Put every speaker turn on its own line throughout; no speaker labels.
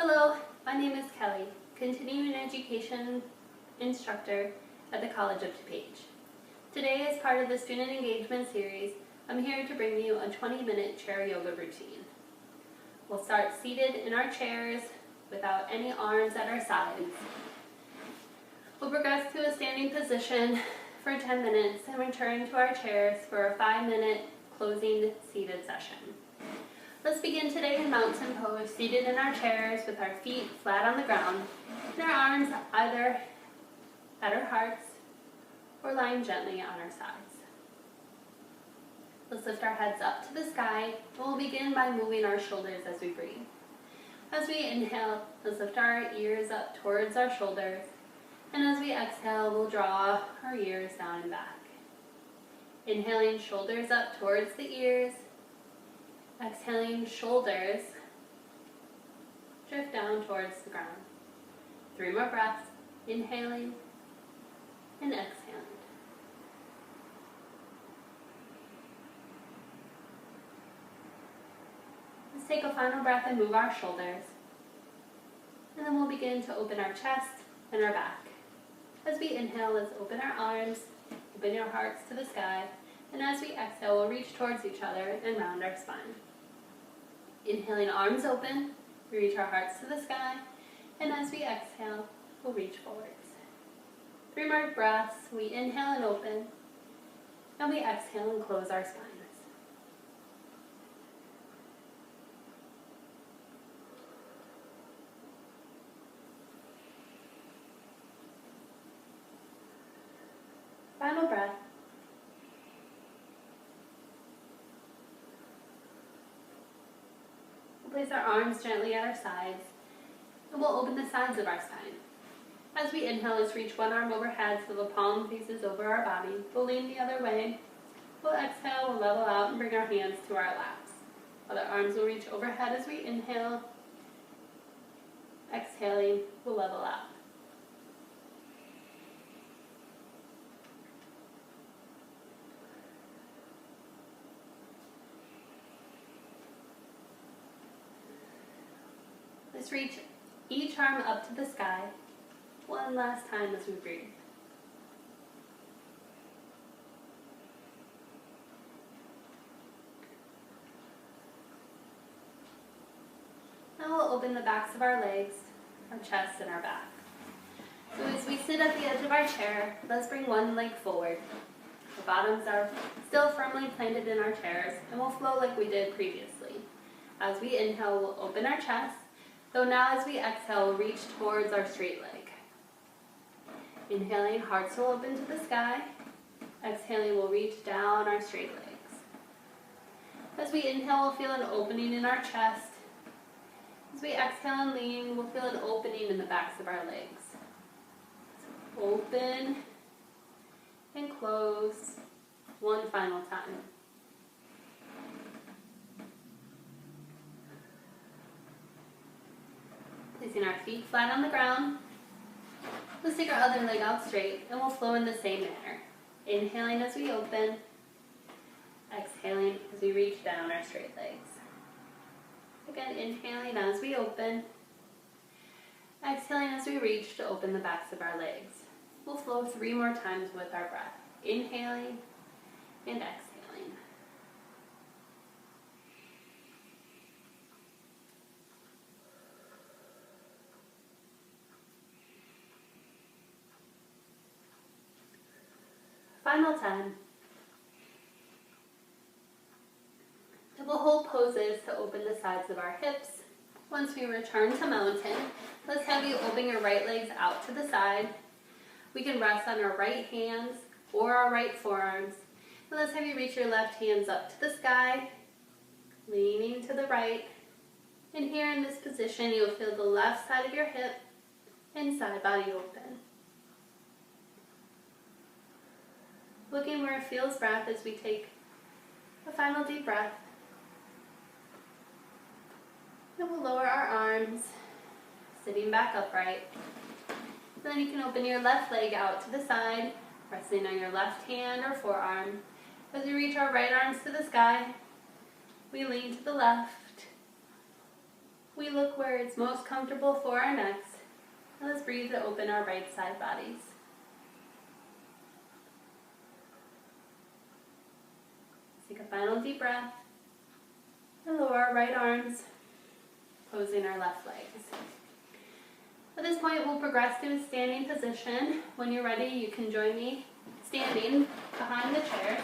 Hello, my name is Kelly, continuing education instructor at the College of DuPage. Today, as part of the student engagement series, I'm here to bring you a 20-minute chair yoga routine. We'll start seated in our chairs without any arms at our sides. We'll progress to a standing position for 10 minutes and return to our chairs for a 5-minute closing seated session. Let's begin today in mountain pose, seated in our chairs with our feet flat on the ground and our arms either at our hearts or lying gently on our sides. Let's lift our heads up to the sky, and we'll begin by moving our shoulders as we breathe. As we inhale, let's lift our ears up towards our shoulders, and as we exhale, we'll draw our ears down and back. Inhaling, shoulders up towards the ears. Exhaling, shoulders drift down towards the ground. 3 more breaths, inhaling and exhaling. Let's take a final breath and move our shoulders. And then we'll begin to open our chest and our back. As we inhale, let's open our arms, open your hearts to the sky, and as we exhale, we'll reach towards each other and round our spine. Inhaling, arms open, we reach our hearts to the sky, and as we exhale, we'll reach forwards. 3 more breaths, we inhale and open, and we exhale and close our spines. Final breath. We'll place our arms gently at our sides, and we'll open the sides of our spine. As we inhale, let's reach one arm overhead so the palm faces over our body. We'll lean the other way. We'll exhale, we'll level out and bring our hands to our laps. Other arms will reach overhead as we inhale. Exhaling, we'll level out. Let's reach each arm up to the sky one last time as we breathe. Now we'll open the backs of our legs, our chest, and our back. So as we sit at the edge of our chair, let's bring one leg forward. The bottoms are still firmly planted in our chairs, and we'll flow like we did previously. As we inhale, we'll open our chest. So now as we exhale, we'll reach towards our straight leg. Inhaling, hearts will open to the sky. Exhaling, we'll reach down our straight legs. As we inhale, we'll feel an opening in our chest. As we exhale and lean, we'll feel an opening in the backs of our legs. Open and close one final time. Placing our feet flat on the ground. Let's take our other leg out straight, and we'll flow in the same manner. Inhaling as we open. Exhaling as we reach down our straight legs. Again, inhaling as we open. Exhaling as we reach to open the backs of our legs. We'll flow 3 more times with our breath. Inhaling and exhaling. Final time. And we'll hold poses to open the sides of our hips. Once we return to mountain, let's have you open your right legs out to the side. We can rest on our right hands or our right forearms. And let's have you reach your left hands up to the sky, leaning to the right. And here in this position, you'll feel the left side of your hip and side body open. Looking where it feels breath as we take a final deep breath. Then we'll lower our arms, sitting back upright. Then you can open your left leg out to the side, resting on your left hand or forearm. As we reach our right arms to the sky, we lean to the left, We look where it's most comfortable for our necks. And let's breathe to open our right side bodies. Take a final deep breath. And lower our right arms, closing our left legs. At this point, we'll progress to a standing position. When you're ready, you can join me standing behind the chairs.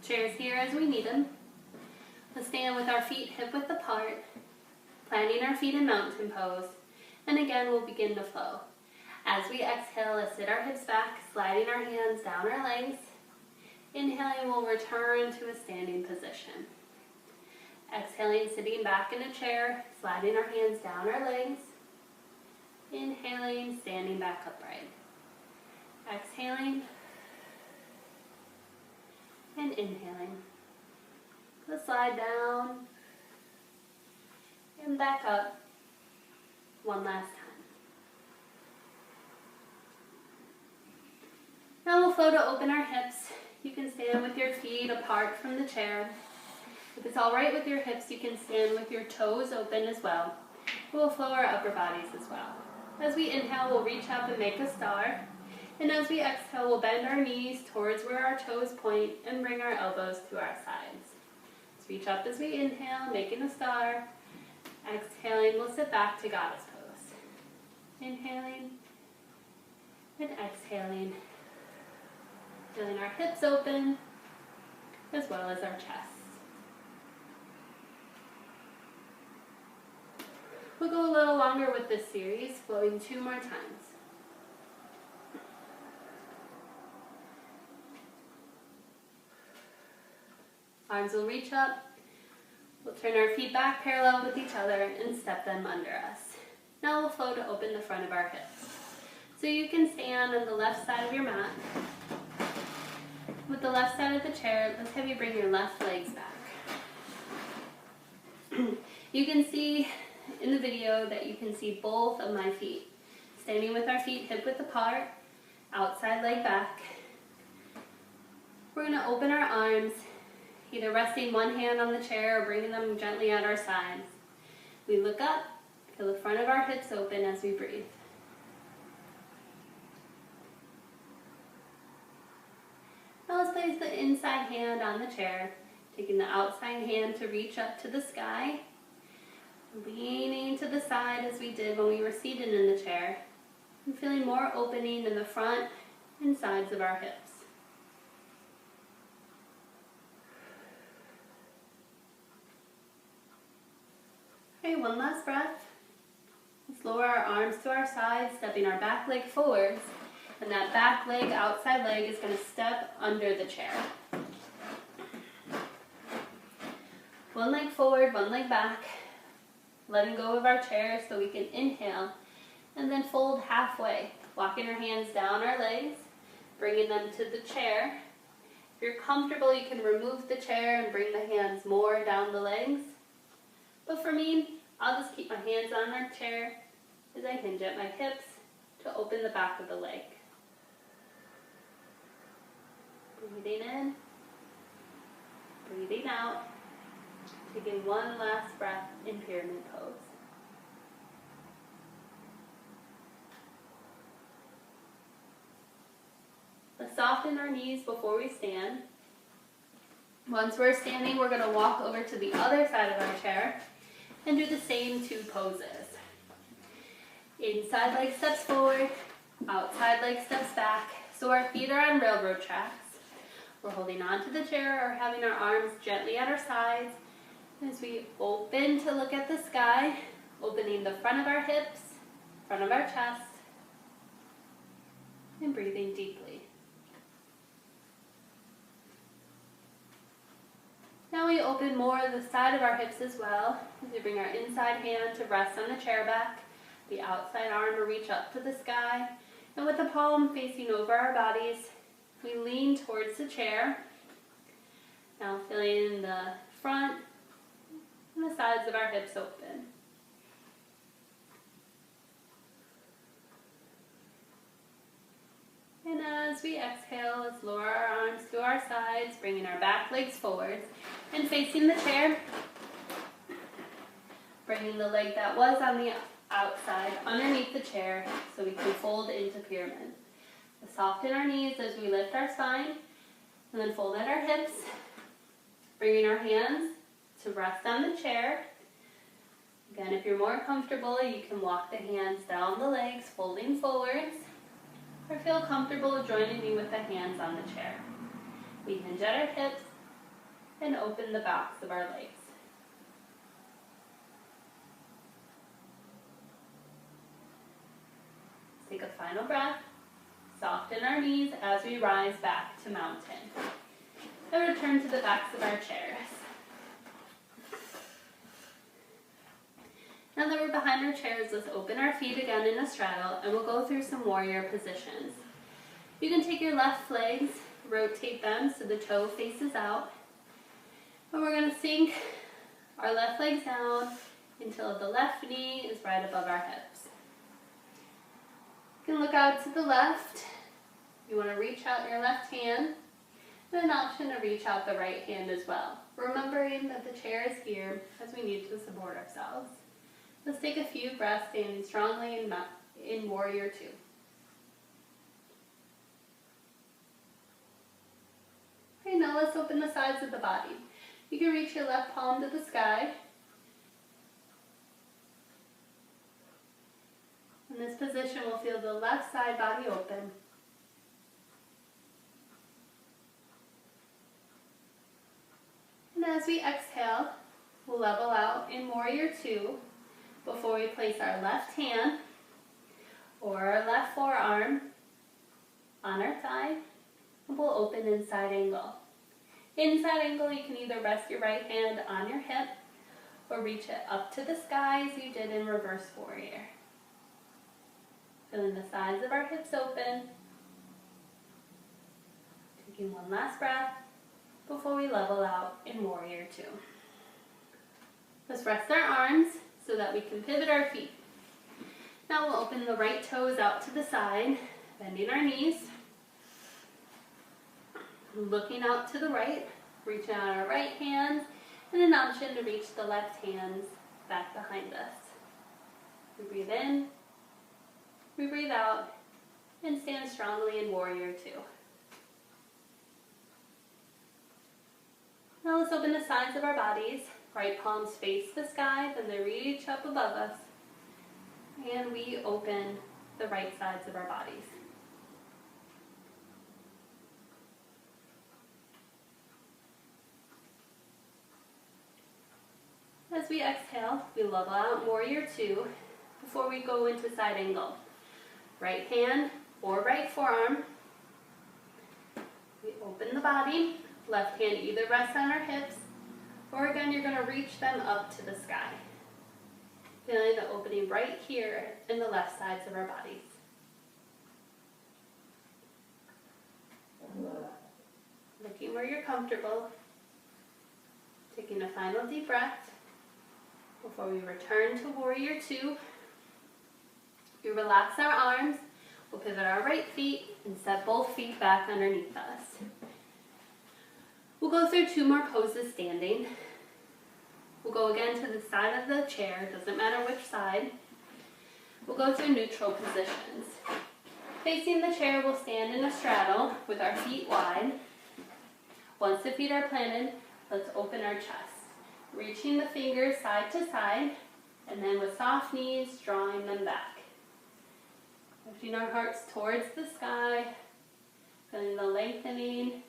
Chairs here as we need them. Let's stand with our feet hip-width apart, planting our feet in mountain pose. And again, we'll begin to flow. As we exhale, let's sit our hips back, sliding our hands down our legs. Inhaling, we'll return to a standing position. Exhaling, sitting back in a chair, sliding our hands down our legs. Inhaling, standing back upright. Exhaling, and inhaling. Let's slide down and back up one last time. Now we'll flow to open our hips. You can stand with your feet apart from the chair. If it's all right with your hips, you can stand with your toes open as well. We'll flow our upper bodies as well. As we inhale, we'll reach up and make a star. And as we exhale, we'll bend our knees towards where our toes point and bring our elbows to our sides. Let's reach up as we inhale, making a star. Exhaling, we'll sit back to goddess pose. Inhaling and exhaling. Feeling our hips open, as well as our chest. We'll go a little longer with this series, flowing 2 more times. Arms will reach up. We'll turn our feet back parallel with each other and step them under us. Now we'll flow to open the front of our hips. So you can stand on the left side of your mat. With the left side of the chair, let's have you bring your left legs back. You can see in the video that you can see both of my feet. Standing with our feet hip-width apart, outside leg back. We're going to open our arms, either resting one hand on the chair or bringing them gently at our sides. We look up, feel the front of our hips open as we breathe. Now let's place the inside hand on the chair, taking the outside hand to reach up to the sky, leaning to the side as we did when we were seated in the chair, and feeling more opening in the front and sides of our hips. Okay, one last breath. Let's lower our arms to our sides, stepping our back leg forwards. And that back leg, outside leg, is going to step under the chair. One leg forward, one leg back. Letting go of our chair so we can inhale. And then fold halfway, walking our hands down our legs, bringing them to the chair. If you're comfortable, you can remove the chair and bring the hands more down the legs. But for me, I'll just keep my hands on our chair as I hinge at my hips to open the back of the leg. Breathing in, breathing out, taking one last breath in pyramid pose. Let's soften our knees before we stand. Once we're standing, we're going to walk over to the other side of our chair and do the same 2 poses. Inside leg steps forward, outside leg steps back, so our feet are on railroad tracks. We're holding onto the chair or having our arms gently at our sides as we open to look at the sky, opening the front of our hips, front of our chest, and breathing deeply. Now we open more of the side of our hips as well as we bring our inside hand to rest on the chair back, the outside arm to reach up to the sky, and with the palm facing over our bodies, we lean towards the chair. Now feeling the front and the sides of our hips open. And as we exhale, let's lower our arms to our sides, bringing our back legs forwards and facing the chair. Bringing the leg that was on the outside underneath the chair so we can fold into pyramid. Soften our knees as we lift our spine and then fold at our hips. Bringing our hands to rest on the chair. Again, if you're more comfortable, you can walk the hands down the legs, folding forwards, or feel comfortable joining me with the hands on the chair. We hinge at our hips and open the backs of our legs. Take a final breath. Soften our knees as we rise back to mountain. And return to the backs of our chairs. Now that we're behind our chairs, let's open our feet again in a straddle and we'll go through some warrior positions. You can take your left legs, rotate them so the toe faces out. And we're going to sink our left legs down until the left knee is right above our hips. You can look out to the left. You want to reach out your left hand, and an option to reach out the right hand as well. Remembering that the chair is here as we need to support ourselves. Let's take a few breaths standing strongly in Warrior Two. Okay, now let's open the sides of the body. You can reach your left palm to the sky. In this position, we'll feel the left side body open. And as we exhale, we'll level out in Warrior Two before we place our left hand or our left forearm on our thigh, and we'll open in side angle. In side angle, you can either rest your right hand on your hip or reach it up to the sky as you did in Reverse Warrior. Feeling the sides of our hips open. Taking one last breath before we level out in Warrior Two. Let's rest our arms so that we can pivot our feet. Now we'll open the right toes out to the side, bending our knees. Looking out to the right, reaching out our right hands, and an option to reach the left hands back behind us. We breathe in, we breathe out, and stand strongly in Warrior Two. Now let's open the sides of our bodies. Right palms face the sky, then they reach up above us. And we open the right sides of our bodies. As we exhale, we level out Warrior Two before we go into side angle. Right hand or right forearm. We open the body. Left hand either rests on our hips, or again, you're going to reach them up to the sky. Feeling the opening right here in the left sides of our bodies. Looking where you're comfortable. Taking a final deep breath before we return to Warrior Two. We relax our arms. We'll pivot our right feet and set both feet back underneath us. We'll go through two more poses standing. We'll go again to the side of the chair, doesn't matter which side. We'll go through neutral positions. Facing the chair, we'll stand in a straddle with our feet wide. Once the feet are planted, let's open our chest. Reaching the fingers side to side, and then with soft knees, drawing them back. Lifting our hearts towards the sky, feeling the lengthening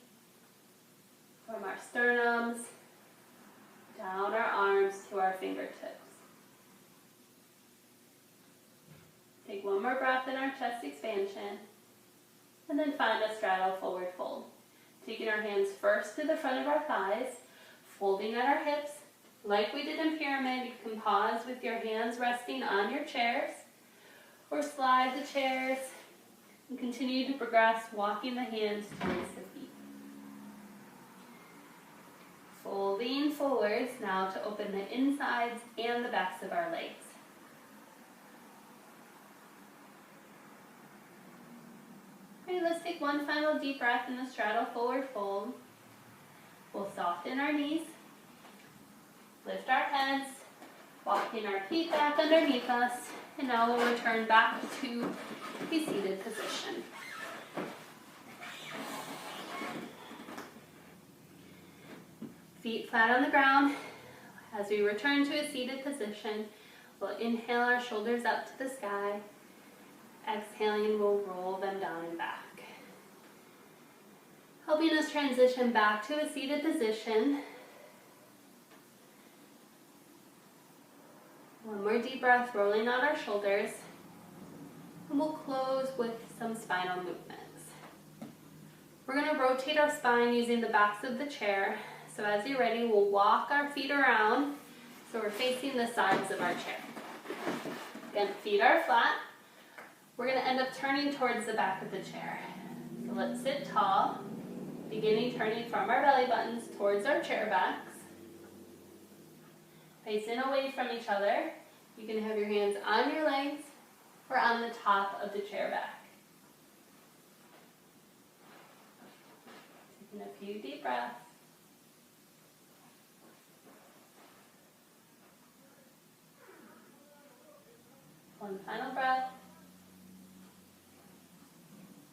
from our sternums, down our arms to our fingertips. Take one more breath in our chest expansion, and then find a straddle forward fold. Taking our hands first to the front of our thighs, folding at our hips. Like we did in pyramid, you can pause with your hands resting on your chairs, or slide the chairs, and continue to progress, walking the hands towards the feet. Folding forwards now to open the insides and the backs of our legs. Okay, let's take one final deep breath in the straddle forward fold. We'll soften our knees, lift our heads, walking our feet back underneath us, and now we'll return back to a seated position. Feet flat on the ground. As we return to a seated position, we'll inhale our shoulders up to the sky. Exhaling, we'll roll them down and back. Helping us transition back to a seated position. One more deep breath, rolling out our shoulders. And we'll close with some spinal movements. We're going to rotate our spine using the backs of the chair. So as you're ready, we'll walk our feet around so we're facing the sides of our chair. Again, feet are flat. We're going to end up turning towards the back of the chair. So let's sit tall, beginning turning from our belly buttons towards our chair backs. Facing away from each other. You can have your hands on your legs or on the top of the chair back. Taking a few deep breaths. One final breath.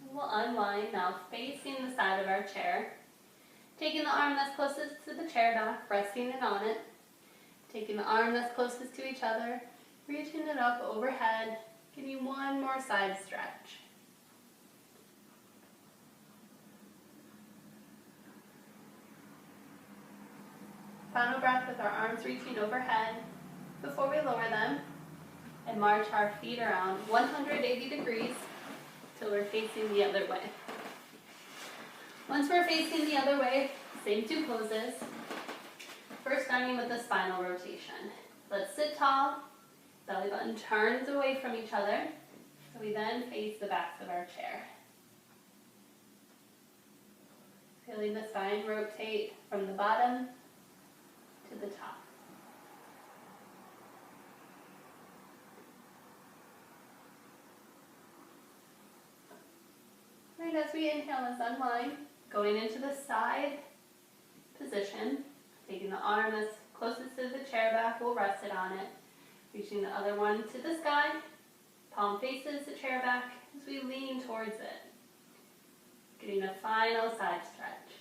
And we'll unwind now, facing the side of our chair. Taking the arm that's closest to the chair back, resting it on it. Taking the arm that's closest to each other, reaching it up overhead, giving one more side stretch. Final breath with our arms reaching overhead before we lower them. And march our feet around 180 degrees till we're facing the other way. Once we're facing the other way, same two poses. First starting with the spinal rotation. Let's sit tall, belly button turns away from each other, so we then face the backs of our chair. Feeling the spine rotate from the bottom to the top. Right, as we inhale, let's unwind, going into the side position, taking the arm that's closest to the chair back, we'll rest it on it, reaching the other one to the sky, palm faces the chair back as we lean towards it, getting a final side stretch.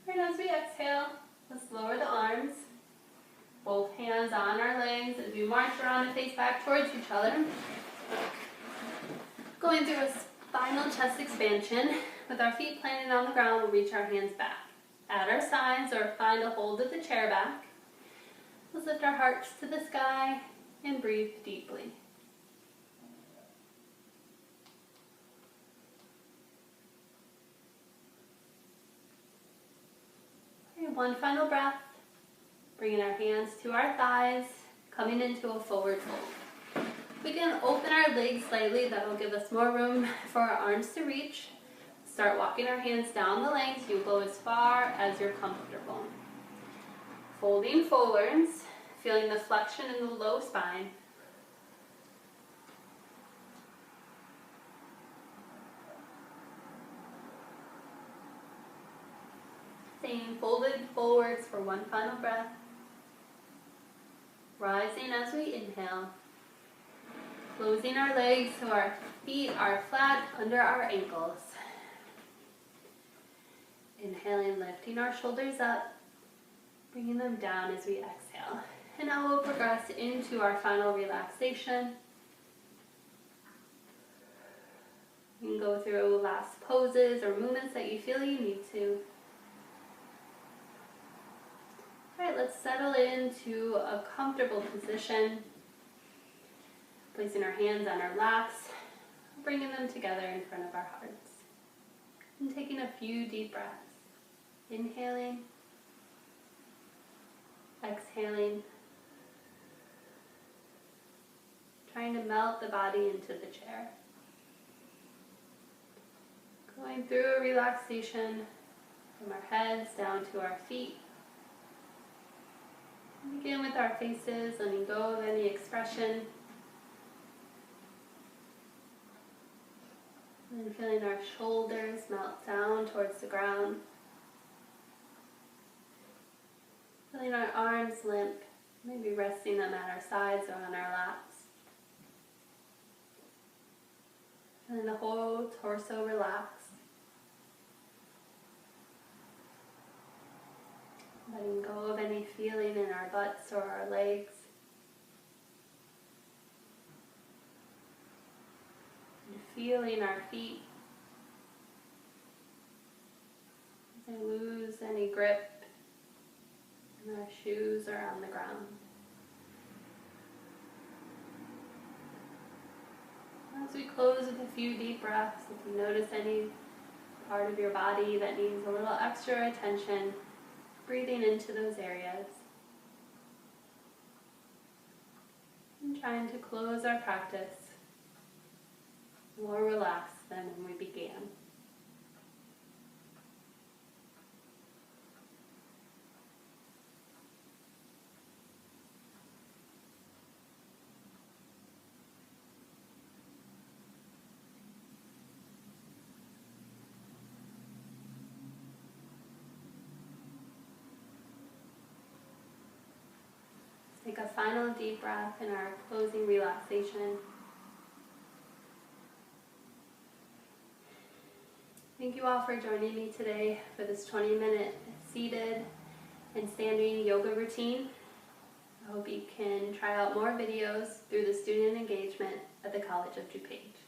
Right, as we exhale, let's lower the arms. Both hands on our legs as we march around and face back towards each other. Going through a spinal chest expansion. With our feet planted on the ground, we'll reach our hands back at our sides or find a hold of the chair back. Let's lift our hearts to the sky and breathe deeply. Okay, one final breath. Bringing our hands to our thighs, coming into a forward fold. We can open our legs slightly, that will give us more room for our arms to reach. Start walking our hands down the length, you go as far as you're comfortable. Folding forwards, feeling the flexion in the low spine. Staying folded forwards for one final breath. Rising as we inhale, closing our legs so our feet are flat under our ankles. Inhaling, lifting our shoulders up, bringing them down as we exhale. And now we'll progress into our final relaxation. You can go through last poses or movements that you feel you need to. Alright, let's settle into a comfortable position. Placing our hands on our laps, bringing them together in front of our hearts. And taking a few deep breaths. Inhaling, exhaling. Trying to melt the body into the chair. Going through a relaxation from our heads down to our feet. Begin with our faces, letting go of any expression. And feeling our shoulders melt down towards the ground. Feeling our arms limp, maybe resting them at our sides or on our laps. Feeling the whole torso relax. Letting go of any feeling in our butts or our legs. And feeling our feet as they lose any grip and our shoes are on the ground. As we close with a few deep breaths, if you notice any part of your body that needs a little extra attention, breathing into those areas. And trying to close our practice more relaxed than when we began. Take a final deep breath in our closing relaxation. Thank you all for joining me today for this 20-minute seated and standing yoga routine. I hope you can try out more videos through the student engagement at the College of DuPage.